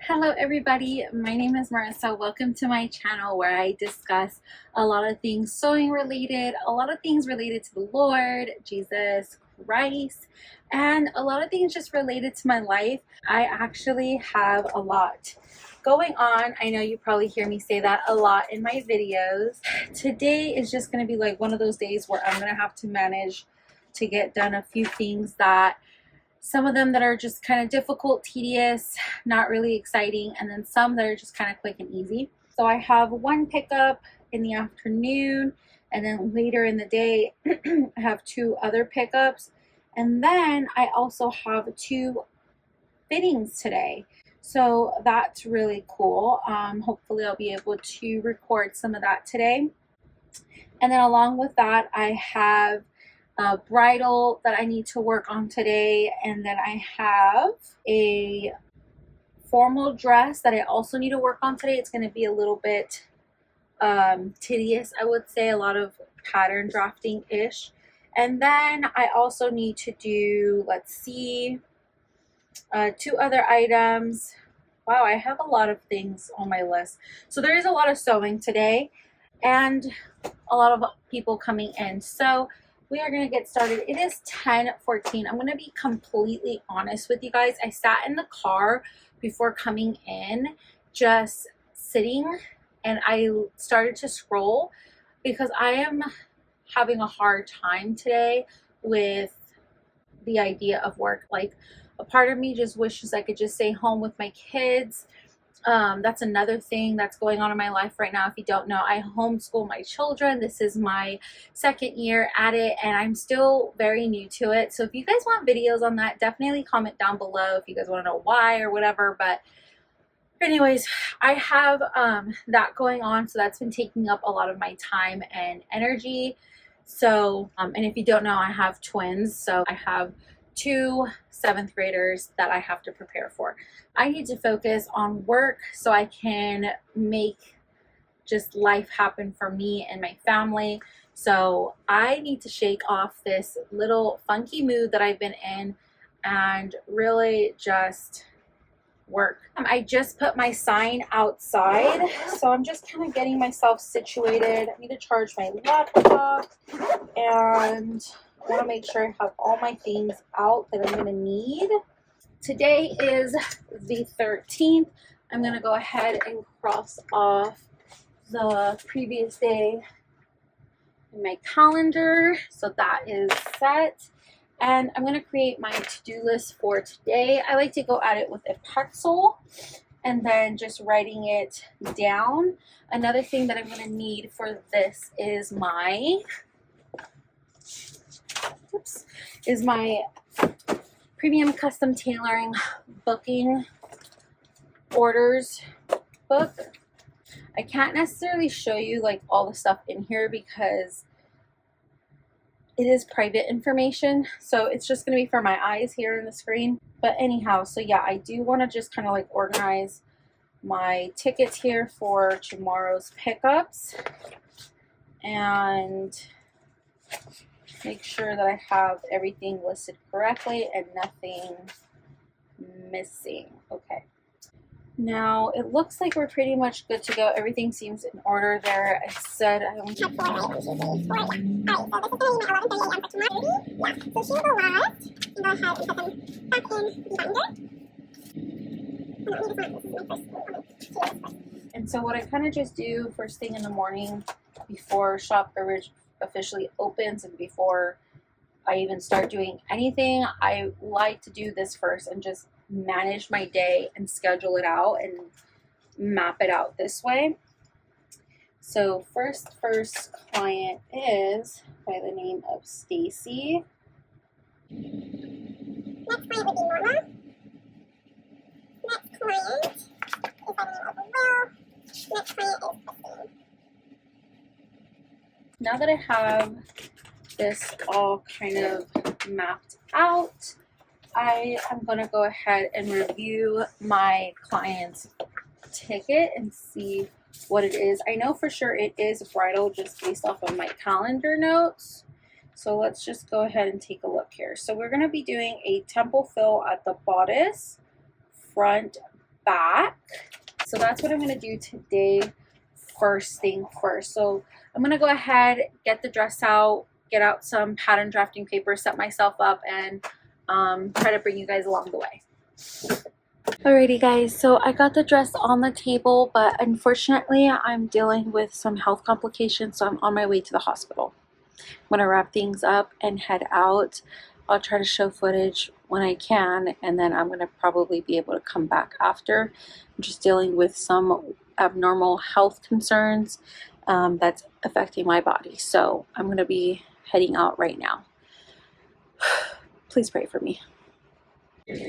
Hello everybody, my name is Marissa. Welcome to my channel where I discuss a lot of things sewing related, a lot of things related to the Lord, Jesus Christ, and a lot of things just related to my life. I actually have a lot going on. I know you probably hear me say that a lot in my videos. Today is just going to be like one of those days where I'm going to have to manage to get done a few things that some of them that are just kind of difficult, tedious, not really exciting, and then some that are just kind of quick and easy. So I have one pickup in the afternoon, and then later in the day, I have two other pickups. And then I also have two fittings today. So that's really cool. Hopefully I'll be able to record some of that today. And then along with that, I have a bridal that I need to work on today, and then I have a formal dress that I also need to work on today. It's going to be a little bit tedious, I would say, a lot of pattern drafting ish. And then I also need to do, let's see, two other items. Wow, I have a lot of things on my list. So there is a lot of sewing today and a lot of people coming in. So we are going to get started. It is 10:14. I'm going to be completely honest with you guys. I sat in the car before coming in, just sitting, and I started to scroll because I am having a hard time today with the idea of work. Like, a part of me just wishes I could just stay home with my kids. That's another thing that's going on in my life right now. If you don't know, I homeschool my children. This is my second year at it, and I'm still very new to it. So if you guys want videos on that, definitely comment down below if you guys want to know why or whatever. But anyways, I have that going on, so that's been taking up a lot of my time and energy. So and if you don't know, I have twins, so I have two 7th graders that I have to prepare for. I need to focus on work so I can make just life happen for me and my family. So I need to shake off this little funky mood that I've been in and really just work. I just put my sign outside, so I'm just kind of getting myself situated. I need to charge my laptop, and I want to make sure I have all my things out that I'm going to need. Today is the 13th. I'm going to go ahead and cross off the previous day in my calendar. So that is set. And I'm going to create my to-do list for today. I like to go at it with a pencil and then just writing it down. Another thing that I'm going to need for this is my premium custom tailoring booking orders book. I can't necessarily show you like all the stuff in here because it is private information, so it's just going to be for my eyes here on the screen. But anyhow, so yeah, I do want to just kind of like organize my tickets here for tomorrow's pickups and make sure that I have everything listed correctly and nothing missing. Okay. Now it looks like we're pretty much good to go. Everything seems in order there. I said I only have 4 items. So this is going to be my 11:30 a.m. for tomorrow. Yeah, so she will last. Go ahead and put them back in the binder. And so what I kind of just do first thing in the morning before shop officially opens and before I even start doing anything, I like to do this first and just manage my day and schedule it out and map it out this way. So first client is by the name of Stacy. Next client would be Norma. Next client is by the name of Will. Next client is Kristen. Now that I have this all kind of mapped out, I am going to go ahead and review my client's ticket and see what it is. I know for sure it is bridal just based off of my calendar notes. So let's just go ahead and take a look here. So we're going to be doing a temple fill at the bodice, front back. So that's what I'm going to do today, first thing first. So I'm going to go ahead, get the dress out, get out some pattern drafting paper, set myself up, and try to bring you guys along the way. Alrighty guys, so I got the dress on the table, but unfortunately I'm dealing with some health complications, so I'm on my way to the hospital. I'm gonna wrap things up and head out. I'll try to show footage when I can, and then I'm gonna probably be able to come back after. I'm just dealing with some abnormal health concerns that's affecting my body, so I'm gonna be heading out right now. Please pray for me.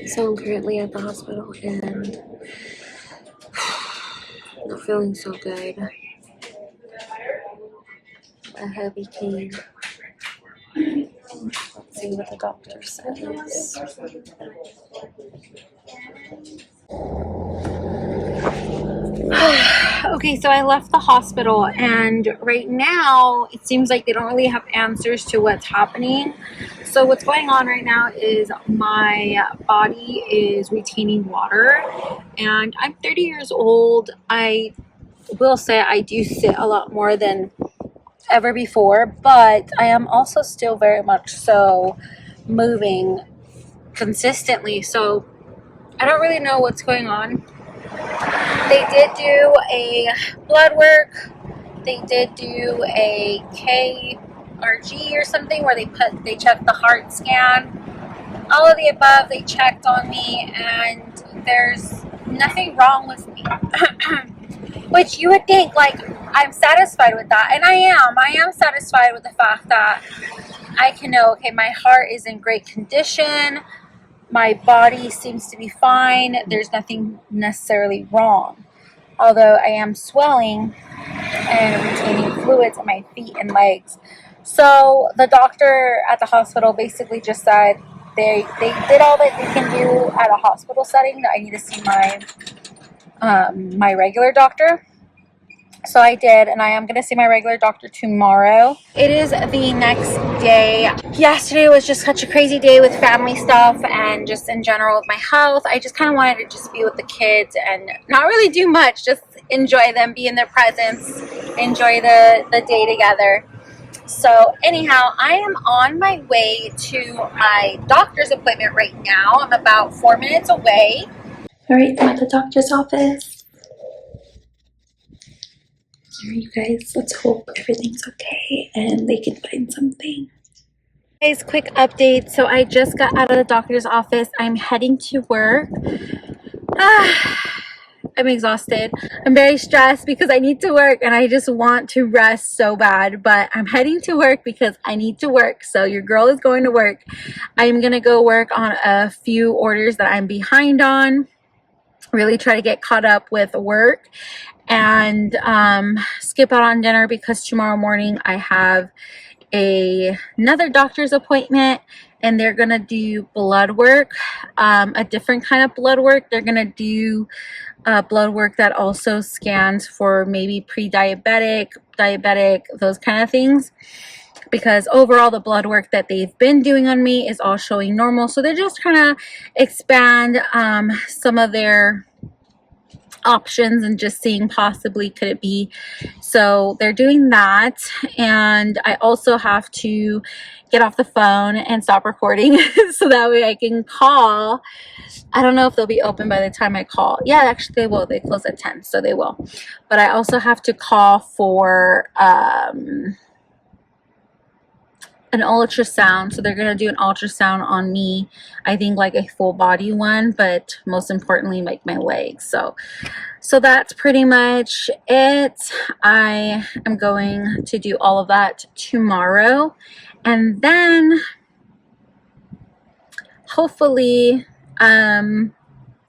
So I'm currently at the hospital and not feeling so good. A heavy pain. Let's see what the doctor says. Okay, so I left the hospital, and right now it seems like they don't really have answers to what's happening. So what's going on right now is my body is retaining water, and I'm 30 years old. I will say I do sit a lot more than ever before, but I am also still very much so moving consistently. So I don't really know what's going on. They did do a blood work. They did do a KRG or something where they checked the heart scan. All of the above, they checked on me, and there's nothing wrong with me. Which you would think, like, I'm satisfied with that, and I am satisfied with the fact that I can know, okay, my heart is in great condition, my body seems to be fine, there's nothing necessarily wrong, although I am swelling and retaining fluids in my feet and legs. So the doctor at the hospital basically just said they did all that they can do at a hospital setting. I need to see my regular doctor. So I did, and I am going to see my regular doctor tomorrow. It is the next day. Yesterday was just such a crazy day with family stuff and just in general with my health. I just kind of wanted to just be with the kids and not really do much, just enjoy them, be in their presence, enjoy the day together. So anyhow, I am on my way to my doctor's appointment right now. I'm about 4 minutes away. All right, I'm at the doctor's office. Here, you guys, let's hope everything's okay and they can find something. Guys, quick update. So I just got out of the doctor's office. I'm heading to work. I'm exhausted. I'm very stressed because I need to work and I just want to rest so bad, but I'm heading to work because I need to work. So your girl is going to work. I'm gonna go work on a few orders that I'm behind on, really try to get caught up with work, and skip out on dinner because tomorrow morning I have another doctor's appointment and they're gonna do blood work, a different kind of blood work. They're gonna do blood work that also scans for maybe pre-diabetic, diabetic, those kind of things, because overall the blood work that they've been doing on me is all showing normal. So they're just trying to expand some of their options and just seeing possibly could it be. So they're doing that, and I also have to get off the phone and stop recording so that way I can call. I don't know if they'll be open by the time I call. Yeah, actually they will. They close at 10, so they will. But I also have to call for an ultrasound. So they're going to do an ultrasound on me, I think like a full body one, but most importantly like my legs. So that's pretty much it. I am going to do all of that tomorrow, and then hopefully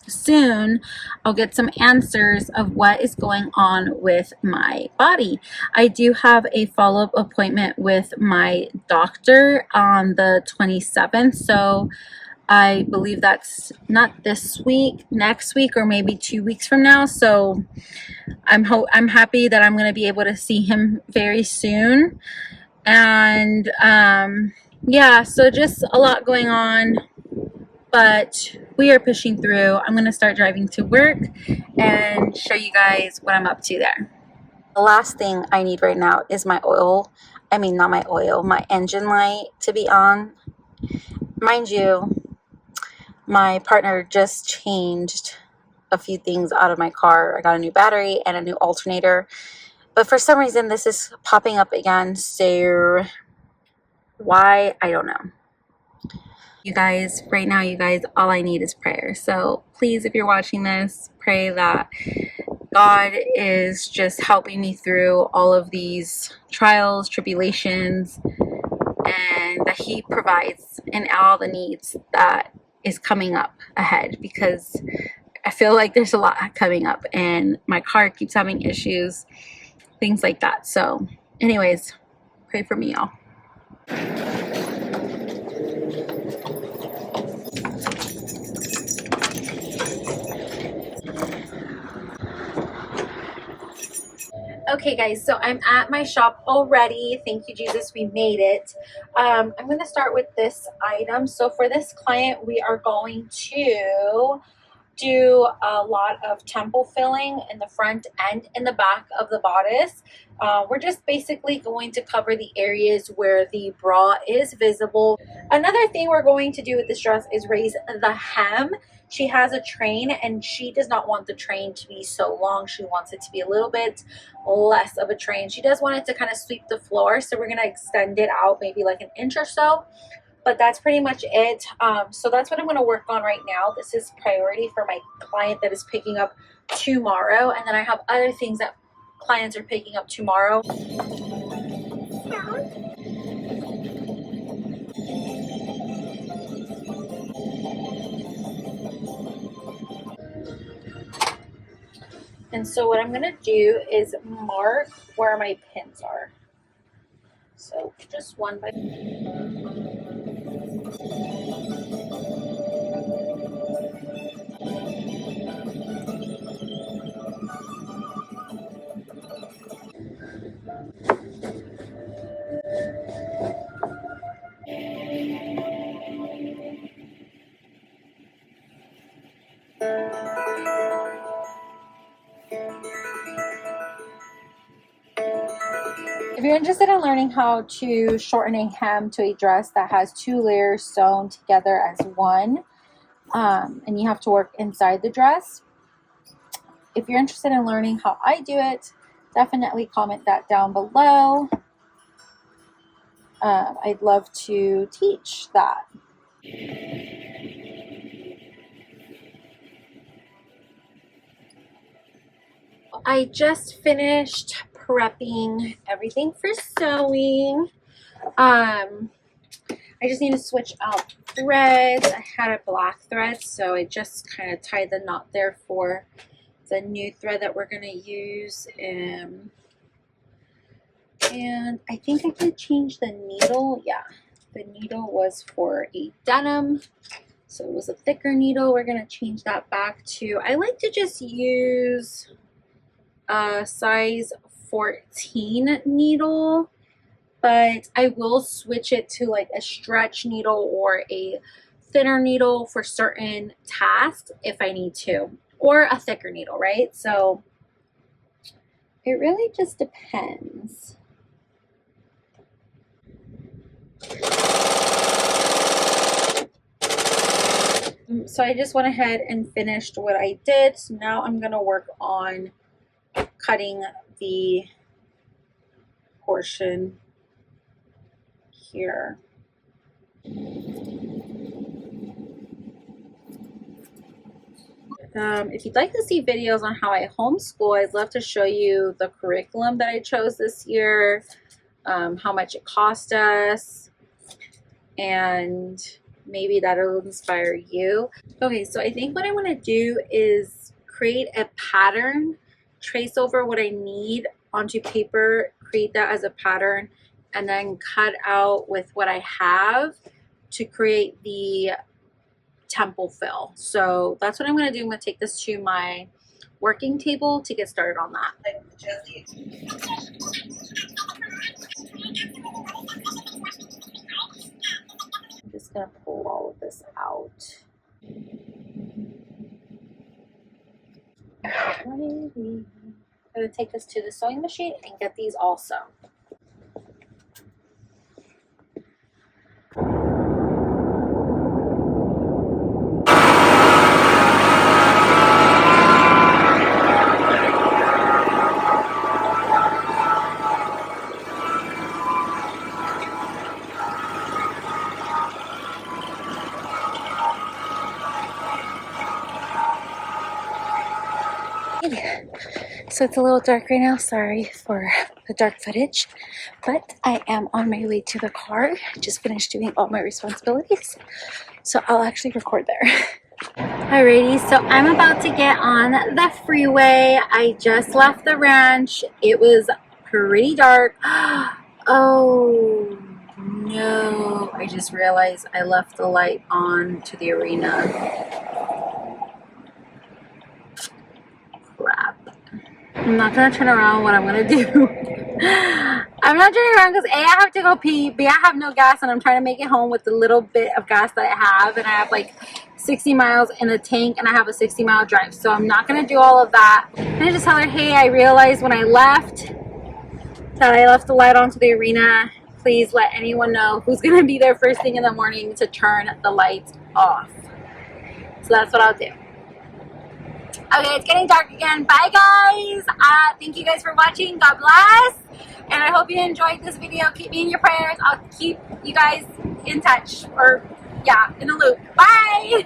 soon I'll get some answers of what is going on with my body. I do have a follow-up appointment with my doctor on the 27th, so I believe that's not this week, next week, or maybe 2 weeks from now. So I'm happy that I'm going to be able to see him very soon. And yeah, so just a lot going on. but we are pushing through. I'm gonna start driving to work and show you guys what I'm up to there. The last thing I need right now is my oil, not my oil, my engine light to be on. Mind you, my partner just changed a few things out of my car. I got a new battery and a new alternator, but for some reason this is popping up again, so why, I don't know. You guys, right now, you guys, all I need is prayer. So please, if you're watching this, pray that God is just helping me through all of these trials, tribulations, and that He provides in all the needs that is coming up ahead, because I feel like there's a lot coming up and my car keeps having issues, things like that. So anyways, pray for me, y'all. Okay guys, so I'm at my shop already. Thank you, Jesus, we made it. I'm going to start with this item. So for this client, we are going to do a lot of temple filling in the front and in the back of the bodice. We're just basically going to cover the areas where the bra is visible. Another thing we're going to do with this dress is raise the hem. She has a train and she does not want the train to be so long. She wants it to be a little bit less of a train. She does want it to kind of sweep the floor, so we're going to extend it out maybe like an inch or so. But that's pretty much it. So that's what I'm going to work on right now. This is priority for my client that is picking up tomorrow. And then I have other things that clients are picking up tomorrow. And so what I'm going to do is mark where my pins are. So just one by If you're interested in learning how to shorten a hem to a dress that has 2 layers sewn together as one, and you have to work inside the dress, if you're interested in learning how I do it, definitely comment that down below. I'd love to teach that. I just finished prepping everything for sewing. I just need to switch out threads. I had a black thread, so I just kind of tied the knot there for the new thread that we're going to use. And I think I can change the needle. Yeah, the needle was for a denim, so it was a thicker needle. We're going to change that back to, I like to just use a size 14 needle, but I will switch it to like a stretch needle or a thinner needle for certain tasks if I need to, or a thicker needle, right? So it really just depends. So I just went ahead and finished what I did. So now I'm going to work on cutting the portion here. If you'd like to see videos on how I homeschool, I'd love to show you the curriculum that I chose this year, how much it cost us, and maybe that'll inspire you. Okay, so I think what I want to do is create a pattern, trace over what I need onto paper, create that as a pattern, and then cut out with what I have to create the temple fill. So that's what I'm going to do. I'm going to take this to my working table to get started on that. I'm just going to pull all of this out. I'm gonna take this to the sewing machine and get these also. So it's a little dark right now, sorry for the dark footage, but I am on my way to the car. Just finished doing all my responsibilities, so I'll actually record there. Alrighty, so I'm about to get on the freeway. I just left the ranch. It was pretty dark. Oh no, I just realized I left the light on to the arena. Crap. I'm not gonna turn around. What I'm gonna do, I'm not turning around because A, I have to go pee, B, I have no gas, and I'm trying to make it home with the little bit of gas that I have, and I have like 60 miles in the tank, and I have a 60-mile drive, so I'm not gonna do all of that. I'm gonna just tell her, hey, I realized when I left that I left the light on to the arena. Please let anyone know who's gonna be there first thing in the morning to turn the lights off. So that's what I'll do. Okay, it's getting dark again. Bye, guys. Thank you guys for watching. God bless. And I hope you enjoyed this video. Keep me in your prayers. I'll keep you guys in touch, or yeah, in the loop. Bye.